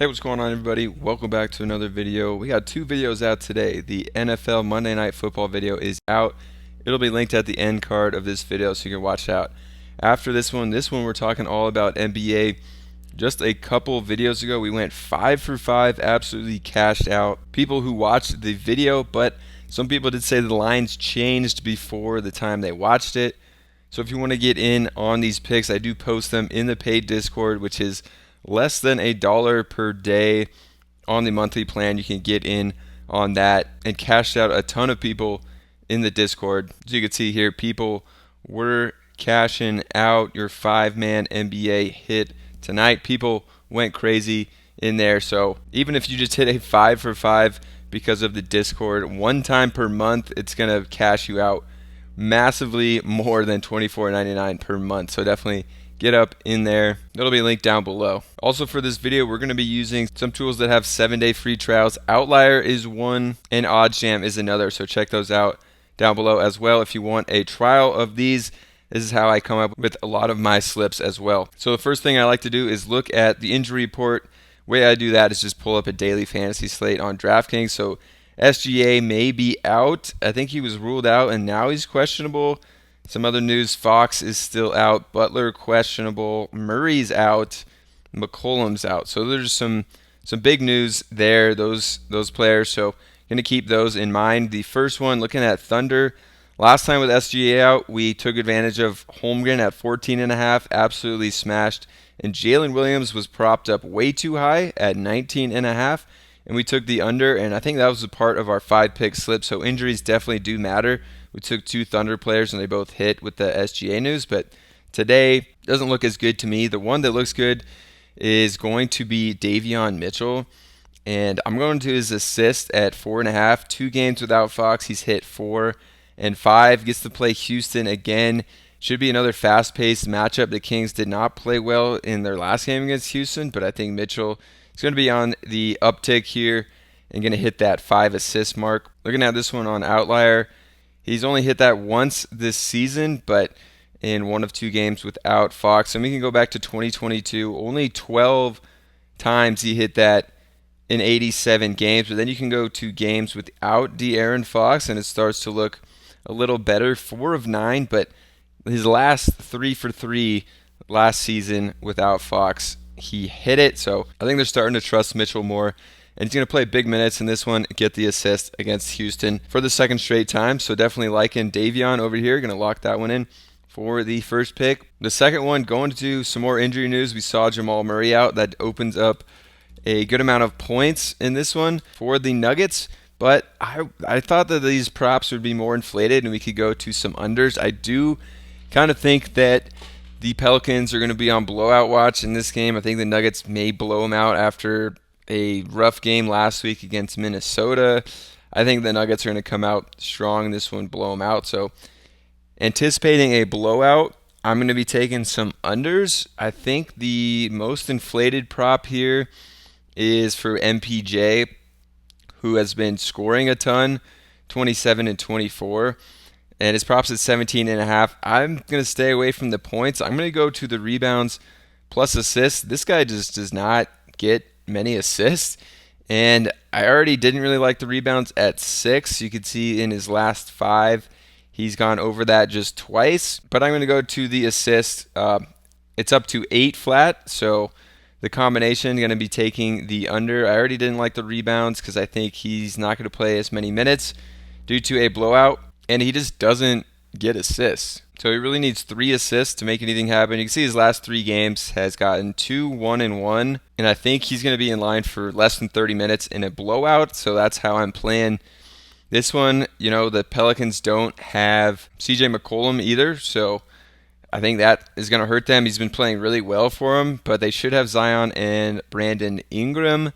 Hey, what's going on, everybody? Welcome back to another video. We got two videos out today. The NFL Monday Night Football video is out. It'll be linked at the end card of this video so you can watch it out. After this one we're talking all about NBA. Just a couple videos ago, we went 5 for 5, absolutely cashed out. People who watched the video, but some people did say the lines changed before the time they watched it. So if you want to get in on these picks, I do post them in the paid Discord, which is less than $1 per day on the monthly plan. You can get in on that and cash out a ton of people in the Discord. As you can see here, people were cashing out your 5-man NBA hit tonight. People went crazy in there. So even if you just hit a 5 for 5 because of the Discord, one time per month, it's going to cash you out massively more than $24.99 per month. So definitely get up in there. It'll be linked down below. Also for this video, we're going to be using some tools that have 7-day free trials. Outlier is one and OddsJam is another. So check those out down below as well. If you want a trial of these, this is how I come up with a lot of my slips as well. So the first thing I like to do is look at the injury report. The way I do that is just pull up a daily fantasy slate on DraftKings. So SGA may be out. I think he was ruled out and now he's questionable. Some other news, Fox is still out, Butler questionable, Murray's out, McCollum's out. So there's some big news there, those players. So going to keep those in mind. The first one, looking at Thunder. Last time with SGA out, we took advantage of Holmgren at 14.5, absolutely smashed. And Jalen Williams was propped up way too high at 19.5. And we took the under, and I think that was a part of our 5-pick slip. So injuries definitely do matter. We took two Thunder players, and they both hit with the SGA news. But today doesn't look as good to me. The one that looks good is going to be Davion Mitchell. And I'm going to his assist at 4.5. 2 games without Fox. He's hit 4 and 5. Gets to play Houston again. Should be another fast-paced matchup. The Kings did not play well in their last game against Houston, but I think Mitchell is going to be on the uptick here and going to hit that 5 assist mark. Looking at this one on Outlier, he's only hit that once this season, but in one of 2 games without Fox. And we can go back to 2022. Only 12 times he hit that in 87 games. But then you can go to games without De'Aaron Fox, and it starts to look a little better. 4 of 9, but his last 3 for 3 last season without Fox, he hit it. So I think they're starting to trust Mitchell more. And he's going to play big minutes in this one, get the assist against Houston for the second straight time. So definitely liking Davion over here. Going to lock that one in for the first pick. The second one, going to some more injury news. We saw Jamal Murray out. That opens up a good amount of points in this one for the Nuggets. But I thought that these props would be more inflated and we could go to some unders. I do kind of think that the Pelicans are going to be on blowout watch in this game. I think the Nuggets may blow them out after a rough game last week against Minnesota. I think the Nuggets are going to come out strong in this one, blow them out. So anticipating a blowout, I'm going to be taking some unders. I think the most inflated prop here is for MPJ, who has been scoring a ton, 27 and 24. And his props at 17.5. I'm going to stay away from the points. I'm going to go to the rebounds plus assists. This guy just does not get many assists. And I already didn't really like the rebounds at 6. You could see in his last 5, he's gone over that just twice. But I'm going to go to the assist. It's up to 8 flat. So the combination going to be taking the under. I already didn't like the rebounds because I think he's not going to play as many minutes due to a blowout. And he just doesn't get assists. So he really needs 3 assists to make anything happen. You can see his last 3 games has gotten 2, 1, and 1. And I think he's going to be in line for less than 30 minutes in a blowout. So that's how I'm playing this one. You know, the Pelicans don't have CJ McCollum either. So I think that is going to hurt them. He's been playing really well for them. But they should have Zion and Brandon Ingram.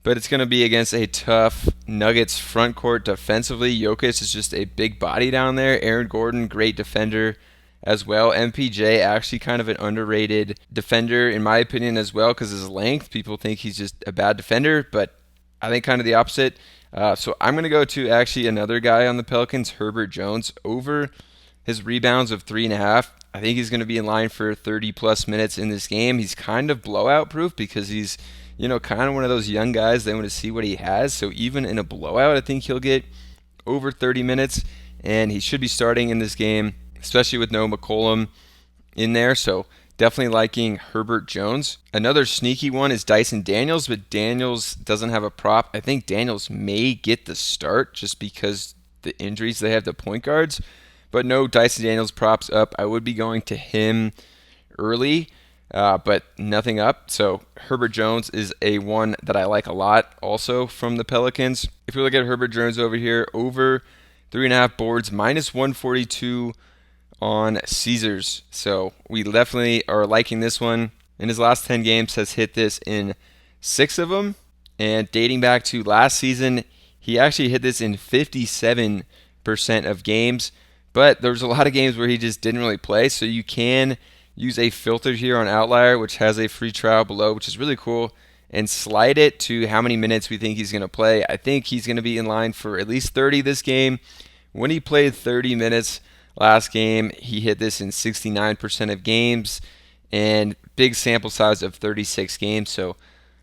But it's going to be against a tough Nuggets front court defensively. Jokic is just a big body down there. Aaron Gordon, great defender as well. MPJ, actually kind of an underrated defender in my opinion as well because his length. People think he's just a bad defender, but I think kind of the opposite. So I'm going to go to actually another guy on the Pelicans, Herbert Jones, over his rebounds of 3.5. I think he's going to be in line for 30-plus minutes in this game. He's kind of blowout-proof because he's kind of one of those young guys. They want to see what he has. So even in a blowout, I think he'll get over 30 minutes, and he should be starting in this game, especially with no McCollum in there. So definitely liking Herbert Jones. Another sneaky one is Dyson Daniels, but Daniels doesn't have a prop. I think Daniels may get the start just because the injuries they have to point guards. But no Dyson Daniels props up. I would be going to him early, but nothing up. So Herbert Jones is a one that I like a lot also from the Pelicans. If we look at Herbert Jones over here, over 3.5 boards, minus 142 on Caesars. So we definitely are liking this one. In his last 10 games has hit this in 6 of them. And dating back to last season, he actually hit this in 57% of games. But there's a lot of games where he just didn't really play. So you can use a filter here on Outlier, which has a free trial below, which is really cool, and slide it to how many minutes we think he's going to play. I think he's going to be in line for at least 30 this game. When he played 30 minutes last game, he hit this in 69% of games, and big sample size of 36 games. So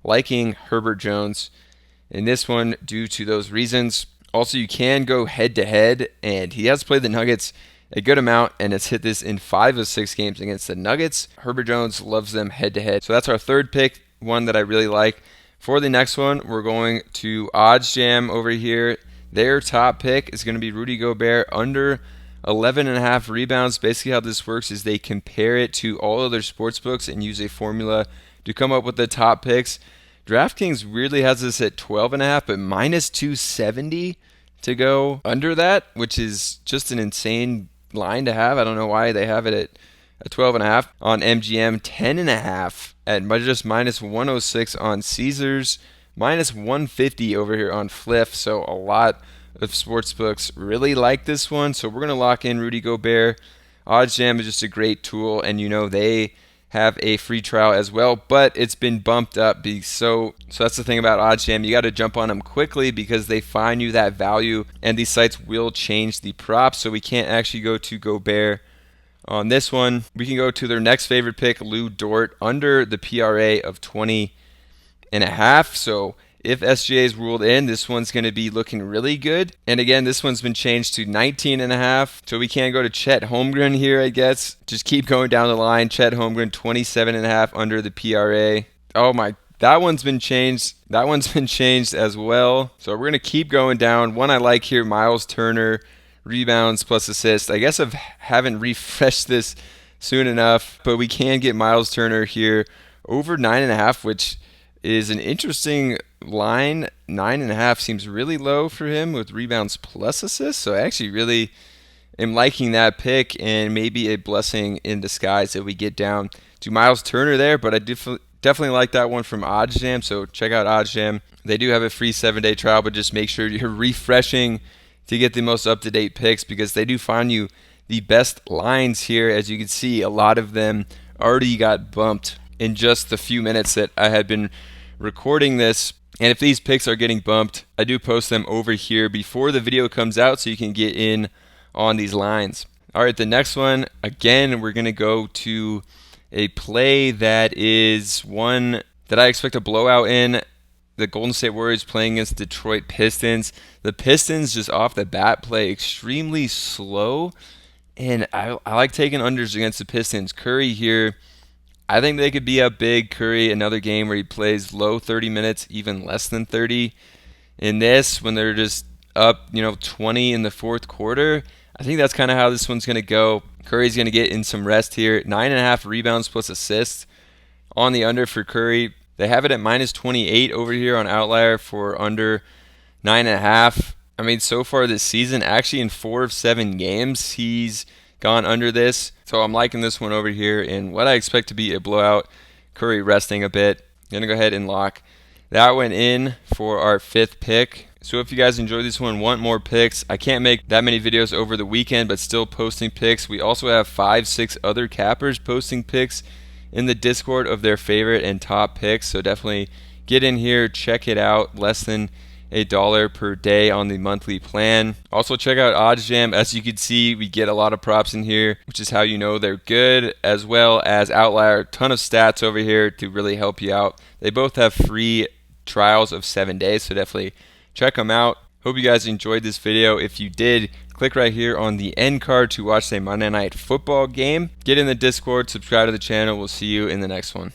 liking Herbert Jones in this one due to those reasons. Also, you can go head-to-head, and he has played the Nuggets a good amount, and has hit this in 5 of 6 games against the Nuggets. Herbert Jones loves them head-to-head. So that's our third pick, one that I really like. For the next one, we're going to Odds Jam over here. Their top pick is going to be Rudy Gobert under 11.5 rebounds. Basically how this works is they compare it to all other sports books and use a formula to come up with the top picks. DraftKings weirdly has this at 12.5, but minus 270 to go under that, which is just an insane line to have. I don't know why they have it at 12.5 on MGM, 10.5 at just minus 106 on Caesars, minus 150 over here on Fliff. So a lot of sportsbooks really like this one. So we're going to lock in Rudy Gobert. OddsJam is just a great tool, and they have a free trial as well, but it's been bumped up. So that's the thing about OddsJam. You got to jump on them quickly because they find you that value, and these sites will change the props. So we can't actually go to Gobert on this one. We can go to their next favorite pick, Lou Dort, under the PRA of 20.5. So if SGA is ruled in, this one's going to be looking really good. And again, this one's been changed to 19.5. So we can't go to Chet Holmgren here, I guess. Just keep going down the line. Chet Holmgren, 27.5 under the PRA. Oh my, that one's been changed. That one's been changed as well. So we're going to keep going down. One I like here, Miles Turner, rebounds plus assists. I guess I haven't refreshed this soon enough, but we can get Miles Turner here over 9.5, which is an interesting line. 9.5 seems really low for him with rebounds plus assists. So I actually really am liking that pick, and maybe a blessing in disguise that we get down to Miles Turner there. But I definitely like that one from OddsJam. So check out OddsJam. They do have a free 7-day trial, but just make sure you're refreshing to get the most up-to-date picks, because they do find you the best lines here. As you can see, a lot of them already got bumped in just the few minutes that I had been recording this. And if these picks are getting bumped, I do post them over here before the video comes out so you can get in on these lines. All right, the next one, again, we're going to go to a play that is one that I expect a blowout in. The Golden State Warriors playing against Detroit Pistons. The Pistons just off the bat play extremely slow, and I like taking unders against the Pistons. Curry here, I think they could be up big. Curry, another game where he plays low 30 minutes, even less than 30. In this, when they're just up, 20 in the fourth quarter, I think that's kind of how this one's going to go. Curry's going to get in some rest here. 9.5 rebounds plus assists on the under for Curry. They have it at minus 28 over here on Outlier for under 9.5. I mean, so far this season, actually in 4 of 7 games, he's gone under this. So I'm liking this one over here in what I expect to be a blowout. Curry resting a bit. Going to go ahead and lock that one in for our 5th pick. So if you guys enjoyed this one, want more picks, I can't make that many videos over the weekend, but still posting picks. We also have 5-6 other cappers posting picks in the Discord of their favorite and top picks. So definitely get in here, check it out. Less than $1 per day on the monthly plan. Also check out OddsJam. As you can see, we get a lot of props in here, which is how you know they're good, as well as Outlier. Ton of stats over here to really help you out. They both have free trials of 7 days, so definitely check them out. Hope you guys enjoyed this video. If you did, click right here on the end card to watch a Monday Night Football game. Get in the Discord, subscribe to the channel. We'll see you in the next one.